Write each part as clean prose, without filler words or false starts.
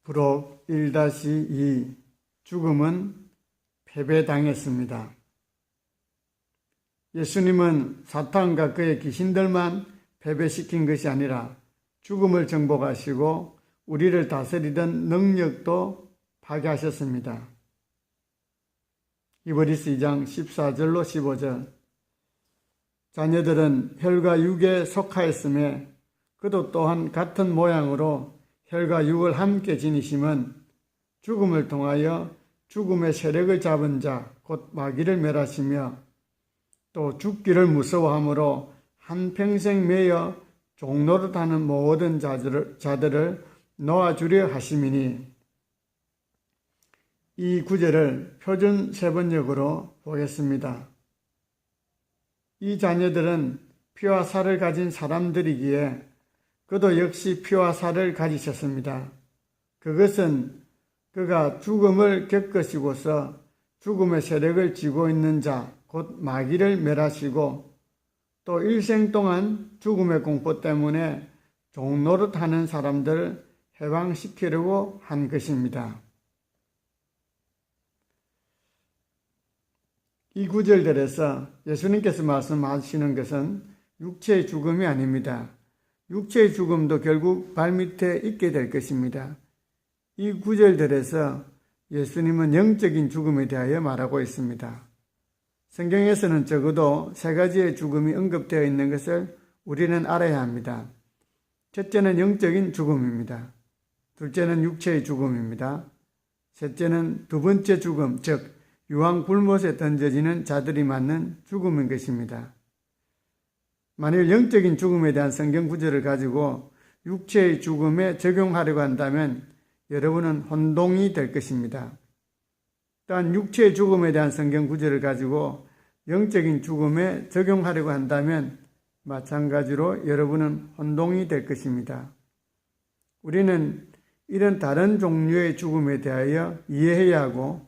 부록 1-2 죽음은 패배당했습니다. 예수님은 사탄과 그의 귀신들만 패배시킨 것이 아니라 죽음을 정복하시고 우리를 다스리던 능력도 파괴하셨습니다. 히브리서 2장 14절로 15절 자녀들은 혈과 육에 속하였음에 그도 또한 같은 모양으로 혈과 육을 함께 지니심은 죽음을 통하여 죽음의 세력을 잡은 자 곧 마귀를 멸하시며 또 죽기를 무서워함으로 한평생 매여 종노릇하는 모든 자들을 놓아주려 하심이니. 이 구절을 표준 세번역으로 보겠습니다. 이 자녀들은 피와 살을 가진 사람들이기에 그도 역시 피와 살을 가지셨습니다. 그것은 그가 죽음을 겪으시고서 죽음의 세력을 쥐고 있는 자, 곧 마귀를 멸하시고 또 일생 동안 죽음의 공포 때문에 종노릇하는 사람들을 해방시키려고 한 것입니다. 이 구절들에서 예수님께서 말씀하시는 것은 육체의 죽음이 아닙니다. 육체의 죽음도 결국 발밑에 있게 될 것입니다. 이 구절들에서 예수님은 영적인 죽음에 대하여 말하고 있습니다. 성경에서는 적어도 3가지의 죽음이 언급되어 있는 것을 우리는 알아야 합니다. 첫째는 영적인 죽음입니다. 둘째는 육체의 죽음입니다. 셋째는 두 번째 죽음, 즉 유황 불못에 던져지는 자들이 맞는 죽음인 것입니다. 만일 영적인 죽음에 대한 성경 구절을 가지고 육체의 죽음에 적용하려고 한다면 여러분은 혼동이 될 것입니다. 또한 육체의 죽음에 대한 성경 구절을 가지고 영적인 죽음에 적용하려고 한다면 마찬가지로 여러분은 혼동이 될 것입니다. 우리는 이런 다른 종류의 죽음에 대하여 이해해야 하고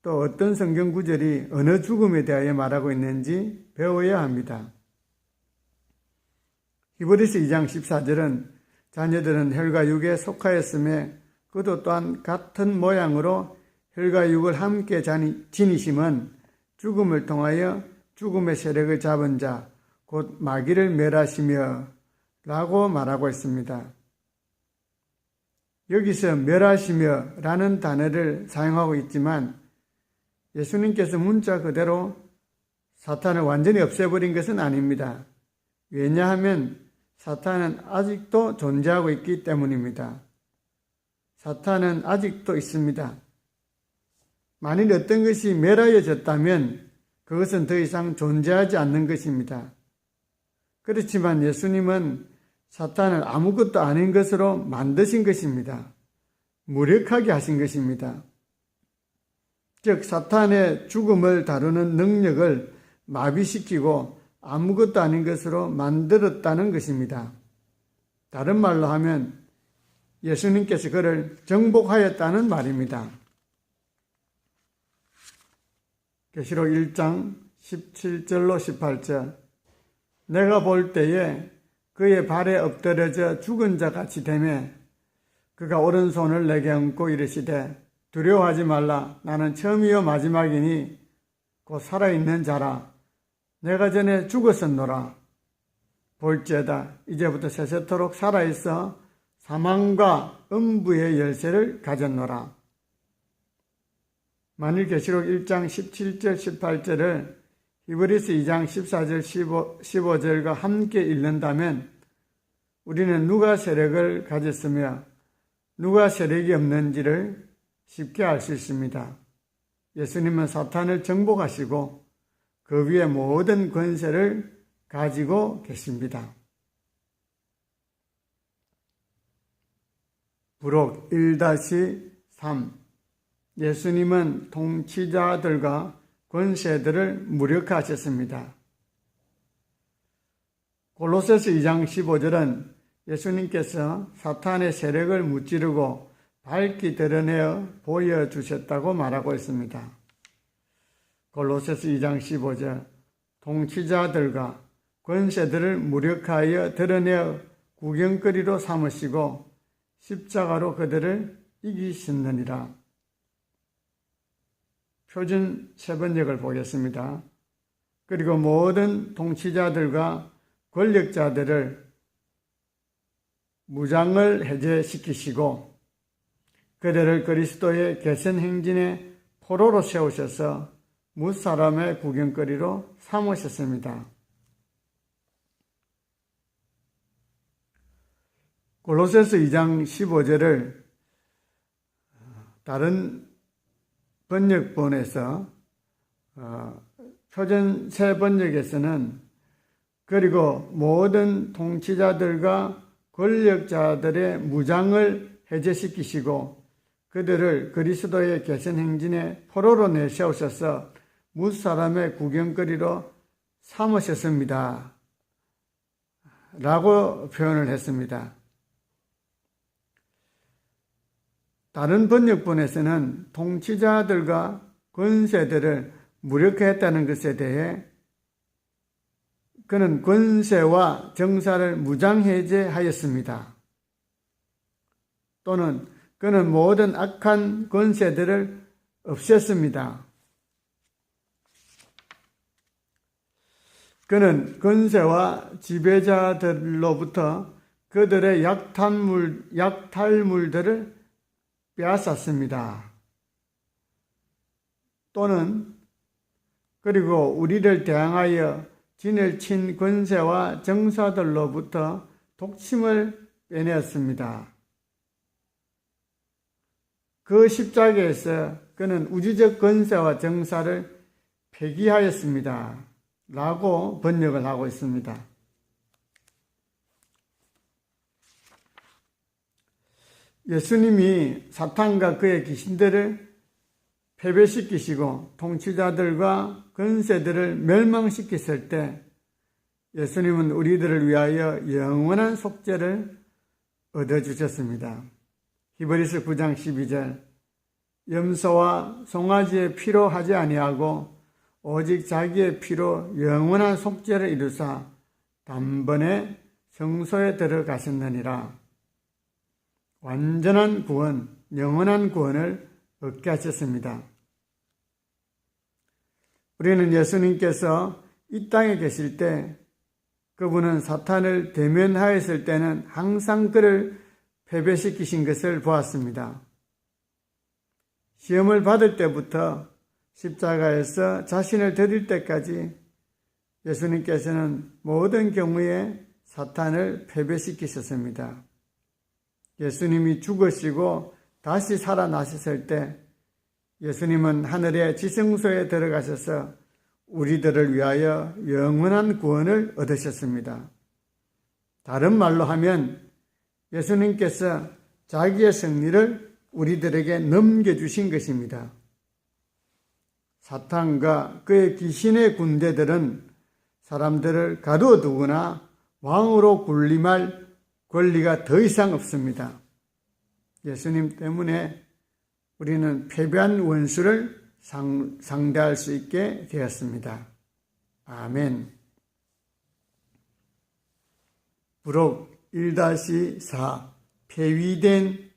또 어떤 성경 구절이 어느 죽음에 대하여 말하고 있는지 배워야 합니다. 히브리서 2장 14절은 자녀들은 혈과 육에 속하였음에 그도 또한 같은 모양으로 혈과 육을 함께 지니심은 죽음을 통하여 죽음의 세력을 잡은 자, 곧 마귀를 멸하시며 라고 말하고 있습니다. 여기서 멸하시며 라는 단어를 사용하고 있지만 예수님께서 문자 그대로 사탄을 완전히 없애버린 것은 아닙니다. 왜냐하면 사탄은 아직도 존재하고 있기 때문입니다. 사탄은 아직도 있습니다. 만일 어떤 것이 멸하여졌다면 그것은 더 이상 존재하지 않는 것입니다. 그렇지만 예수님은 사탄을 아무것도 아닌 것으로 만드신 것입니다. 무력하게 하신 것입니다. 즉 사탄의 죽음을 다루는 능력을 마비시키고 아무것도 아닌 것으로 만들었다는 것입니다. 다른 말로 하면 예수님께서 그를 정복하였다는 말입니다. 계시록 1장 17절로 18절 내가 볼 때에 그의 발에 엎드려져 죽은 자 같이 되매 그가 오른손을 내게 얹고 이르시되 두려워하지 말라. 나는 처음이요 마지막이니 곧 살아있는 자라. 내가 전에 죽었었노라. 볼지어다 이제부터 세세토록 살아있어 사망과 음부의 열쇠를 가졌노라. 만일 계시록 1장 17절 18절을 히브리서 2장 14절 15절과 함께 읽는다면 우리는 누가 세력을 가졌으며 누가 세력이 없는지를 쉽게 알 수 있습니다. 예수님은 사탄을 정복하시고 그 위에 모든 권세를 가지고 계십니다. 부록 1-3 예수님은 통치자들과 권세들을 무력화하셨습니다. 골로새서 2장 15절은 예수님께서 사탄의 세력을 무찌르고 밝히 드러내어 보여주셨다고 말하고 있습니다. 골로새서 2장 15절 통치자들과 권세들을 무력하여 드러내어 구경거리로 삼으시고 십자가로 그들을 이기셨느니라. 표준 세번역을 보겠습니다. 그리고 모든 통치자들과 권력자들을 무장을 해제시키시고 그들을 그리스도의 개선 행진의 포로로 세우셔서 무사람의 구경거리로 삼으셨습니다. 골로새서 2장 15절을 다른 번역본에서 표준 새 번역에서는 그리고 모든 통치자들과 권력자들의 무장을 해제시키시고 그들을 그리스도의 개선 행진의 포로로 내세우셔서 무사람의 구경거리로 삼으셨습니다. 라고 표현을 했습니다. 다른 번역본에서는 통치자들과 권세들을 무력화했다는 것에 대해 그는 권세와 정사를 무장해제하였습니다. 또는 그는 모든 악한 권세들을 없앴습니다. 그는 권세와 지배자들로부터 그들의 약탈물들을 빼앗았습니다. 또는 그리고 우리를 대항하여 진을 친 권세와 정사들로부터 독침을 빼내었습니다. 그 십자가에서 그는 우주적 권세와 정사를 폐기하였습니다. 라고 번역을 하고 있습니다. 예수님이 사탄과 그의 귀신들을 패배시키시고 통치자들과 권세들을 멸망시켰을 때 예수님은 우리들을 위하여 영원한 속죄를 얻어주셨습니다. 히브리서 9장 12절 염소와 송아지의 피로 하지 아니하고 오직 자기의 피로 영원한 속죄를 이루사 단번에 성소에 들어가셨느니라. 완전한 구원, 영원한 구원을 얻게 하셨습니다. 우리는 예수님께서 이 땅에 계실 때 그분은 사탄을 대면하였을 때는 항상 그를 패배시키신 것을 보았습니다. 시험을 받을 때부터 십자가에서 자신을 드릴 때까지 예수님께서는 모든 경우에 사탄을 패배시키셨습니다. 예수님이 죽으시고 다시 살아나셨을 때 예수님은 하늘의 지성소에 들어가셔서 우리들을 위하여 영원한 구원을 얻으셨습니다. 다른 말로 하면 예수님께서 자기의 승리를 우리들에게 넘겨주신 것입니다. 사탄과 그의 귀신의 군대들은 사람들을 가두어두거나 왕으로 군림할 권리가 더 이상 없습니다. 예수님 때문에 우리는 패배한 원수를 상대할 수 있게 되었습니다. 아멘. 부록 1-4 폐위된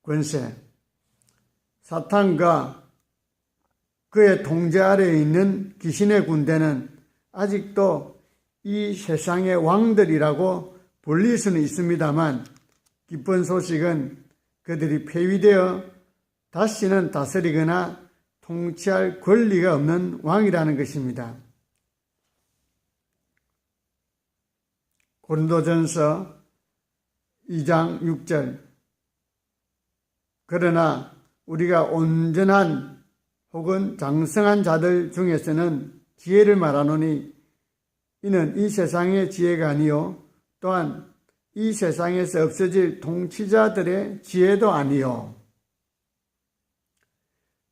권세. 사탄과 그의 통제 아래에 있는 귀신의 군대는 아직도 이 세상의 왕들이라고 불릴 수는 있습니다만 기쁜 소식은 그들이 폐위되어 다시는 다스리거나 통치할 권리가 없는 왕이라는 것입니다. 고린도전서 2장 6절 그러나 우리가 온전한 혹은 장성한 자들 중에서는 지혜를 말하노니 이는 이 세상의 지혜가 아니요 또한 이 세상에서 없어질 통치자들의 지혜도 아니요.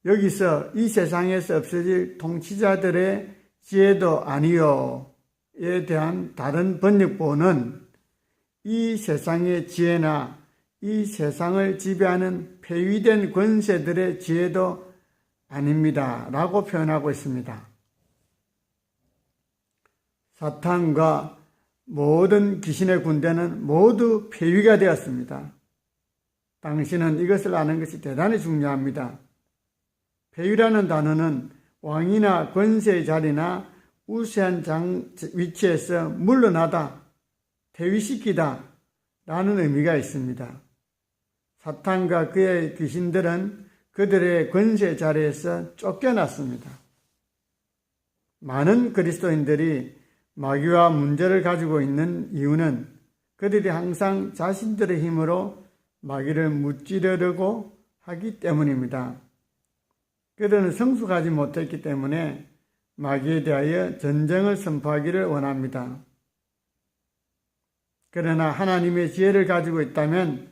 여기서 이 세상에서 없어질 통치자들의 지혜도 아니요에 대한 다른 번역본은 이 세상의 지혜나 이 세상을 지배하는 폐위된 권세들의 지혜도 아닙니다. 라고 표현하고 있습니다. 사탄과 모든 귀신의 군대는 모두 폐위가 되었습니다. 당신은 이것을 아는 것이 대단히 중요합니다. 폐위라는 단어는 왕이나 권세의 자리나 우세한 위치에서 물러나다, 퇴위시키다 라는 의미가 있습니다. 사탄과 그의 귀신들은 그들의 권세 자리에서 쫓겨났습니다. 많은 그리스도인들이 마귀와 문제를 가지고 있는 이유는 그들이 항상 자신들의 힘으로 마귀를 무찌르려고 하기 때문입니다. 그들은 성숙하지 못했기 때문에 마귀에 대하여 전쟁을 선포하기를 원합니다. 그러나 하나님의 지혜를 가지고 있다면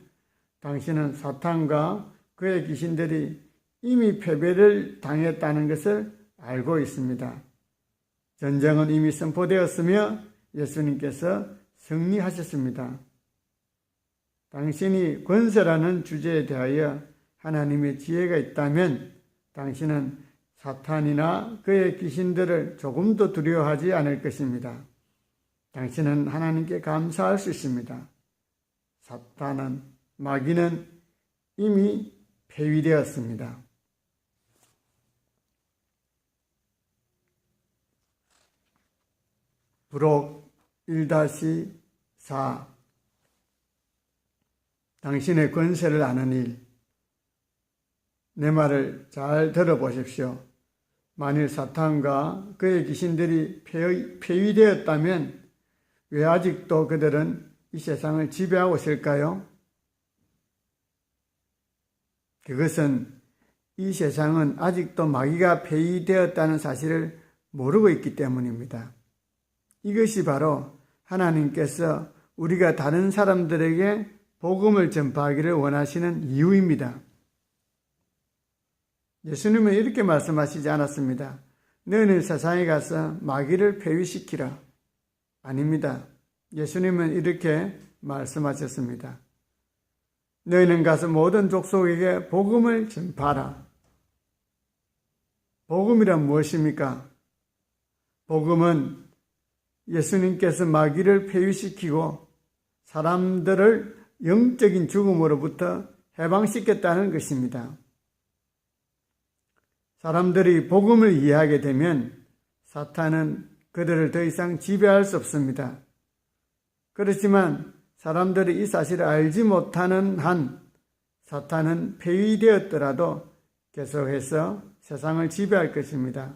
당신은 사탄과 그의 귀신들이 이미 패배를 당했다는 것을 알고 있습니다. 전쟁은 이미 선포되었으며 예수님께서 승리하셨습니다. 당신이 권세라는 주제에 대하여 하나님의 지혜가 있다면 당신은 사탄이나 그의 귀신들을 조금도 두려워하지 않을 것입니다. 당신은 하나님께 감사할 수 있습니다. 사탄은, 마귀는 이미 폐위되었습니다. 부록 1-4 당신의 권세를 아는 일. 내 말을 잘 들어보십시오. 만일 사탄과 그의 귀신들이 폐위되었다면 왜 아직도 그들은 이 세상을 지배하고 있을까요? 그것은 이 세상은 아직도 마귀가 폐위되었다는 사실을 모르고 있기 때문입니다. 이것이 바로 하나님께서 우리가 다른 사람들에게 복음을 전파하기를 원하시는 이유입니다. 예수님은 이렇게 말씀하시지 않았습니다. 너희는 세상에 가서 마귀를 폐위시키라. 아닙니다. 예수님은 이렇게 말씀하셨습니다. 너희는 가서 모든 족속에게 복음을 전파하라. 복음이란 무엇입니까? 복음은 예수님께서 마귀를 폐위시키고 사람들을 영적인 죽음으로부터 해방시켰다는 것입니다. 사람들이 복음을 이해하게 되면 사탄은 그들을 더 이상 지배할 수 없습니다. 그렇지만 사람들이 이 사실을 알지 못하는 한 사탄은 폐위되었더라도 계속해서 세상을 지배할 것입니다.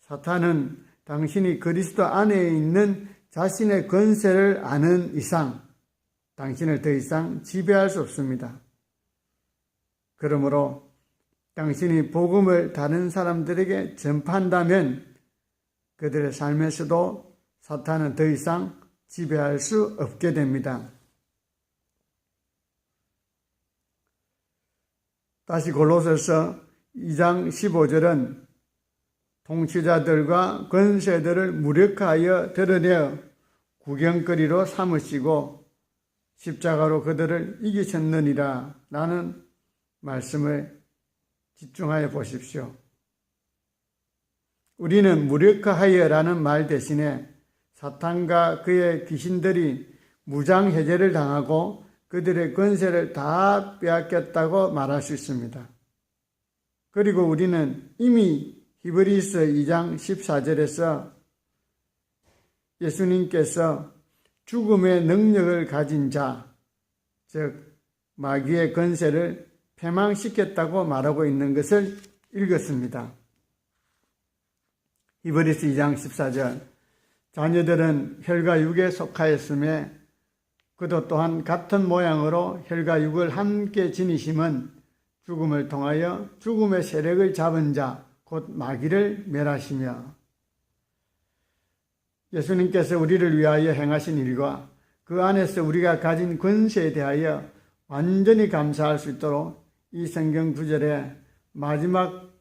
사탄은 당신이 그리스도 안에 있는 자신의 권세를 아는 이상 당신을 더 이상 지배할 수 없습니다. 그러므로 당신이 복음을 다른 사람들에게 전파한다면 그들의 삶에서도 사탄은 더 이상 지배할 수 없게 됩니다. 다시 골로새서 2장 15절은 통치자들과 권세들을 무력하여 드러내어 구경거리로 삼으시고 십자가로 그들을 이기셨느니라 라는 말씀을 집중하여 보십시오. 우리는 무력화하여 라는 말 대신에 사탄과 그의 귀신들이 무장해제를 당하고 그들의 권세를 다 빼앗겼다고 말할 수 있습니다. 그리고 우리는 이미 히브리서 2장 14절에서 예수님께서 죽음의 능력을 가진 자, 즉 마귀의 권세를 패망시켰다고 말하고 있는 것을 읽었습니다. 히브리서 2장 14절 자녀들은 혈과 육에 속하였음에 그도 또한 같은 모양으로 혈과 육을 함께 지니심은 죽음을 통하여 죽음의 세력을 잡은 자 곧 마귀를 멸하시며 예수님께서 우리를 위하여 행하신 일과 그 안에서 우리가 가진 권세에 대하여 완전히 감사할 수 있도록 이 성경 구절의 마지막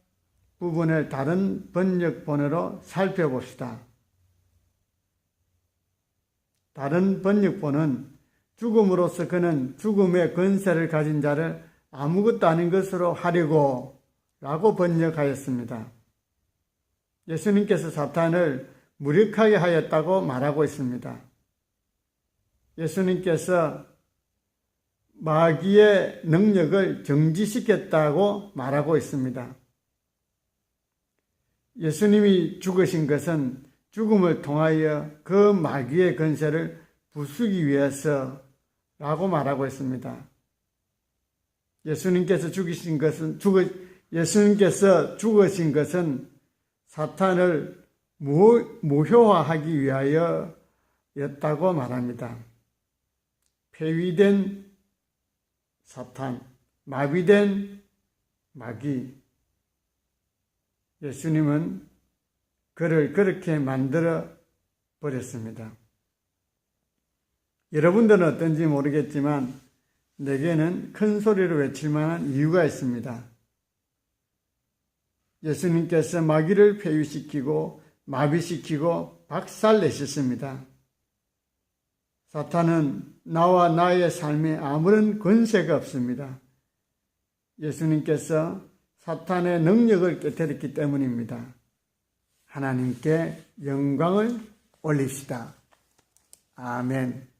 부분을 다른 번역본으로 살펴봅시다. 다른 번역본은 죽음으로써 그는 죽음의 권세를 가진 자를 아무것도 아닌 것으로 하려고 라고 번역하였습니다. 예수님께서 사탄을 무력하게 하였다고 말하고 있습니다. 예수님께서 마귀의 능력을 정지시켰다고 말하고 있습니다. 예수님이 죽으신 것은 죽음을 통하여 그 마귀의 권세를 부수기 위해서라고 말하고 있습니다. 예수님께서 죽으신 것은 사탄을 무효화하기 위하여였다고 말합니다. 폐위된 사탄, 마비된 마귀. 예수님은 그를 그렇게 만들어 버렸습니다. 여러분들은 어떤지 모르겠지만 내게는 큰 소리로 외칠 만한 이유가 있습니다. 예수님께서 마귀를 폐위시키고 마비시키고 박살내셨습니다. 사탄은 나와 나의 삶에 아무런 권세가 없습니다. 예수님께서 사탄의 능력을 깨뜨렸기 때문입니다. 하나님께 영광을 올립시다. 아멘.